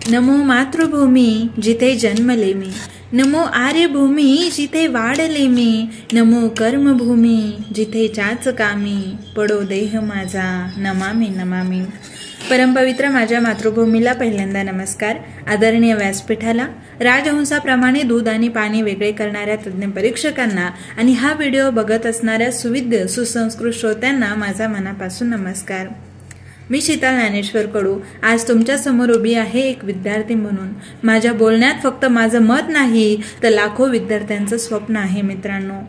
नमो मातृभूमी जिथे जन्मले मी, नमो आर्यभूमी जिथे वाढले मी, नमो कर्मभूमी जिथे चाच कामी, पडो देह माझा नमामि नमामि। परमपवित्र माझ्या मातृभूमीला पहिल्यांदा नमस्कार। आदरणीय व्यासपीठाला, राजहंसाप्रमाणे दूध आणि पाणी वेगळे करणाऱ्या तज्ज्ञ परीक्षकांना आणि हा व्हिडिओ बघत असणाऱ्या सुविद्य सुसंस्कृत श्रोत्यांना माझा मनापासून नमस्कार। मी शीतल ज्ञानेश्वर कडू आज तुमच्या समोर उभी आहे एक विद्यार्थी म्हणून। माझ्या बोलण्यात फक्त माझं मत नाही तर लाखो विद्यार्थ्यांचं स्वप्न आहे मित्रांनो।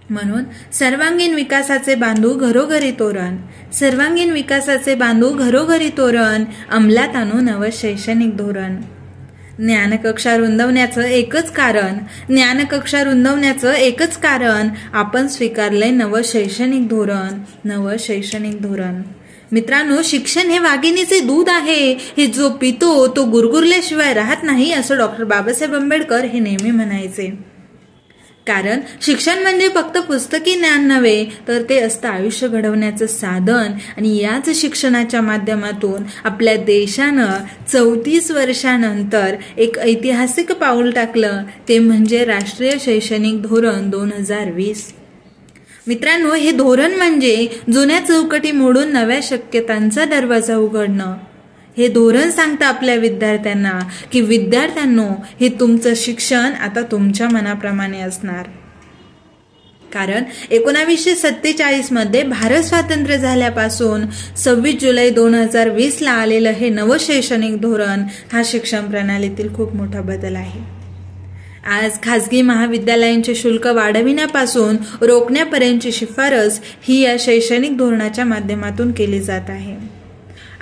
म्हणून सर्वांगीण विकासाचे बांधू घरोघरी तोरण, सर्वांगीण विकासाचे बांधू घरोघरी तोरण, अंमलात आणू नवं शैक्षणिक धोरण। ज्ञानकक्षा रुंदवण्याचं एकच कारण, ज्ञानकक्षा रुंदवण्याचं एकच कारण, आपण स्वीकारलंय नवं शैक्षणिक धोरण, नवं शैक्षणिक धोरण। मित्रांनो, शिक्षण हे वाघिणीचे दूध आहे, हे जो पितो तो गुरगुरल्याशिवाय राहत नाही, असं डॉक्टर बाबासाहेब आंबेडकर हे नेहमी म्हणायचे। कारण शिक्षण म्हणजे फक्त पुस्तकी ज्ञान नव्हे, तर ते असतं आयुष्य घडवण्याचं साधन। आणि याच शिक्षणाच्या माध्यमातून आपल्या देशानं 34 वर्षानंतर एक ऐतिहासिक पाऊल टाकलं, ते म्हणजे राष्ट्रीय शैक्षणिक धोरण 2020। मित्रांनो, हे धोरण म्हणजे जुन्या चौकटी मोडून नव्या शक्यतांचा दरवाजा उघडणं। हे धोरण सांगतं आपल्या विद्यार्थ्यांना की विद्यार्थ्यांनो, हे तुमचं शिक्षण आता तुमच्या मनाप्रमाणे असणार। कारण 1947 मध्ये भारत स्वातंत्र्य झाल्यापासून 26 जुलै 2020 ला आलेलं हे नवं शैक्षणिक धोरण हा शिक्षण प्रणालीतील खूप मोठा बदल आहे। आज खासगी महाविद्यालयांचे शुल्क वाढविण्यापासून रोखण्यापर्यंतची शिफारस ही या शैक्षणिक धोरणाच्या माध्यमातून केली जात आहे।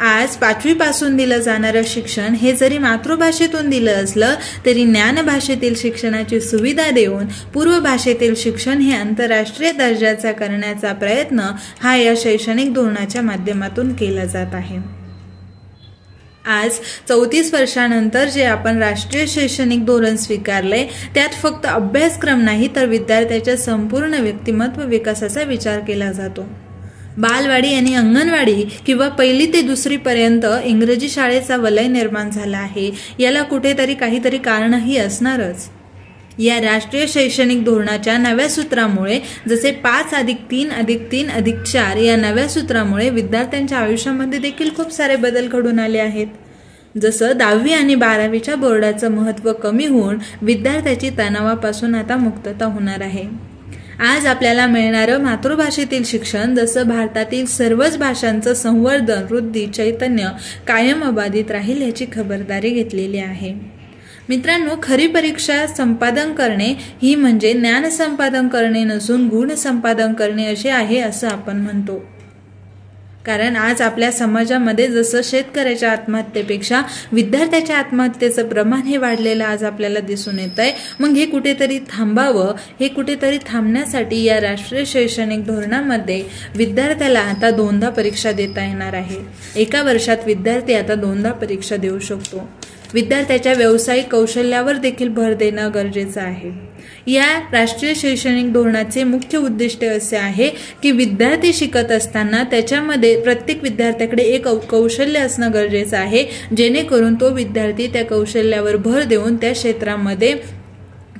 आज 5वी पासून दिलं जाणारं शिक्षण हे जरी मातृभाषेतून दिलं असलं तरी ज्ञानभाषेतील शिक्षणाची सुविधा देऊन पूर्व भाषेतील शिक्षण हे आंतरराष्ट्रीय दर्जाचा करण्याचा प्रयत्न हा या शैक्षणिक धोरणाच्या माध्यमातून केला जात आहे। आज 34 वर्षानंतर जे आपण राष्ट्रीय शैक्षणिक धोरण स्वीकारले, त्यात फक्त अभ्यासक्रम नाही तर विद्यार्थ्याच्या संपूर्ण व्यक्तिमत्व विकासाचा विचार केला जातो। बालवाडी आणि अंगणवाडी किंवा 1ली ते 2री पर्यंत इंग्रजी शाळेचा वलय निर्माण झाला आहे, याला कुठेतरी काहीतरी कारणही असणारच। या राष्ट्रीय शैक्षणिक धोरणाच्या नव्या सूत्रामुळे, जसे 5+3+3+4 या नव्या सूत्रामुळे विद्यार्थ्यांच्या आयुष्यामध्ये देखील खूप सारे बदल घडून आले आहेत। जसं 10वी आणि 12वीच्या बोर्डाचं महत्त्व कमी होऊन विद्यार्थ्याची तणावापासून आता मुक्तता होणार आहे। आज आपल्याला मिळणारं मातृभाषेतील शिक्षण जसं भारतातील सर्वच भाषांचं संवर्धन, वृद्धी, चैतन्य कायम अबाधित राहील याची खबरदारी घेतलेली आहे। मित्रांनो, खरी परीक्षा संपादन करणे ही म्हणजे ज्ञान संपादन करणे नसून गुण संपादन करणे असे आहे असं आपण म्हणतो। कारण आज आपल्या समाजामध्ये जसं शेतकऱ्याच्या आत्महत्येपेक्षा विद्यार्थ्याच्या आत्महत्येचं प्रमाण हे वाढलेलं आज आपल्याला दिसून येतंय। मग हे कुठेतरी थांबावं, हे कुठेतरी थांबण्यासाठी या राष्ट्रीय शैक्षणिक धोरणामध्ये विद्यार्थ्याला आता 2दा परीक्षा देता येणार आहे। एका वर्षात विद्यार्थी आता 2दा परीक्षा देऊ शकतो। विद्यार्थ्याच्या व्यावसायिक कौशल्यावर देखील भर देणं गरजेचं आहे। या राष्ट्रीय शैक्षणिक धोरणाचे मुख्य उद्दिष्ट असे आहे की विद्यार्थी शिकत असताना त्याच्यामध्ये प्रत्येक विद्यार्थ्याकडे एक कौशल्य असणं गरजेचं आहे, जेणेकरून तो विद्यार्थी त्या कौशल्यावर भर देऊन त्या क्षेत्रामध्ये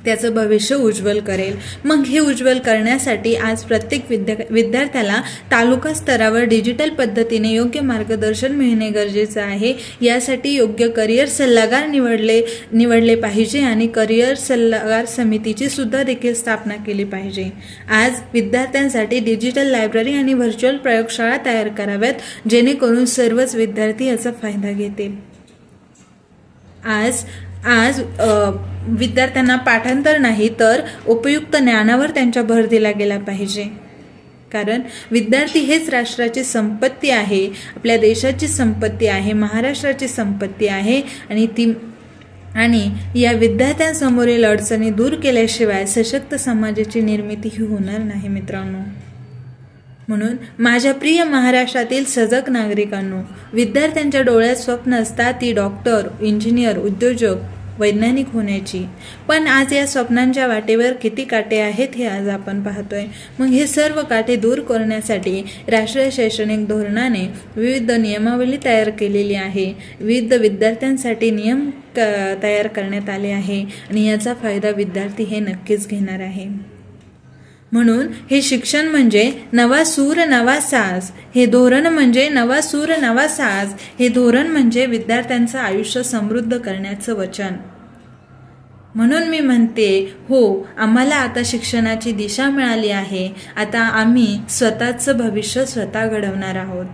त्याचं भविष्य उज्ज्वल करेल। मग हे उज्ज्वल करण्यासाठी आज प्रत्येक विद्यार्थ्याला तालुका स्तरावर डिजिटल पद्धतीने योग्य मार्गदर्शन मिळणे गरजेचं आहे। यासाठी योग्य करिअर सल्लागार निवडले पाहिजे आणि करिअर सल्लागार समितीची सुद्धा देखील स्थापना केली पाहिजे। आज विद्यार्थ्यांसाठी डिजिटल लायब्ररी आणि व्हर्च्युअल प्रयोगशाळा तयार कराव्यात, जेणेकरून सर्वच विद्यार्थी याचा फायदा घेतील। आज विद्यार्थ्यांना पाठांतर नाही तर उपयुक्त ज्ञानावर त्यांच्या भर दिला गेला पाहिजे। कारण विद्यार्थी हेच राष्ट्राची संपत्ती आहे, आपल्या देशाची संपत्ती आहे, महाराष्ट्राची संपत्ती आहे। आणि या विद्यार्थ्यांसमोरील अडचणी दूर केल्याशिवाय सशक्त समाजाची निर्मिती ही होणार नाही मित्रांनो। म्हणून माझ्या प्रिय महाराष्ट्रातील सजग नागरिकांनो, विद्यार्थ्यांच्या डोळ्यात स्वप्न असतात ती डॉक्टर, इंजिनियर, उद्योजक वैज्ञानिक होण्याची. पण आज या स्वप्नांच्या वाटेवर किती काटे आहेत हे आज आपण पाहतोय. मग हे सर्व काटे दूर करण्यासाठी राष्ट्रीय शैक्षणिक धोरणाने विविध नियमावली तयार केलेली आहे. विविध विद्यार्थ्यांसाठी नियम तयार करण्यात आले आहे आणि याचा फायदा विद्यार्थी हे नक्कीच घेणार आहे. म्हणून हे शिक्षण म्हणजे नवा सूर नवा साज, हे धोरण म्हणजे नवा सूर नवा साज, हे धोरण म्हणजे विद्यार्थ्यांचं आयुष्य समृद्ध करण्याचं वचन. म्हणून मी म्हणते, हो, आम्हाला आता शिक्षणाची दिशा मिळाली आहे. आता आम्ही स्वतःचं भविष्य स्वतः घडवणार आहोत.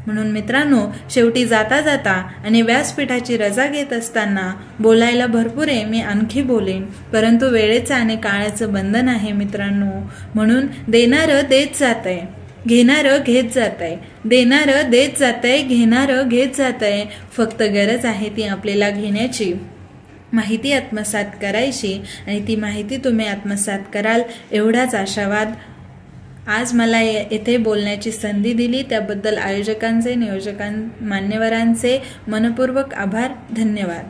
म्हणून मित्रांनो, शेवटी जाता जाता आणि व्यासपीठाची रजा घेत असताना बोलायला भरपूर आहे, मी आणखी बोलेन, परंतु वेळेचं आणि काळाचं बंधन आहे मित्रांनो. म्हणून देणारं देत जातंय, घेणारं घेत जातंय, देणारं देत जातंय, घेणारं घेत जातंय. फक्त गरज आहे ती आपल्याला घेण्याची, माहिती आत्मसात करायची आणि ती माहिती तुम्ही आत्मसात कराल एवढाच आशावाद. आज मला येथे बोलण्याची संधी दिली त्याबद्दल आयोजकांचे, नियोजकां, मान्यवरांचे मनपूर्वक आभार. धन्यवाद.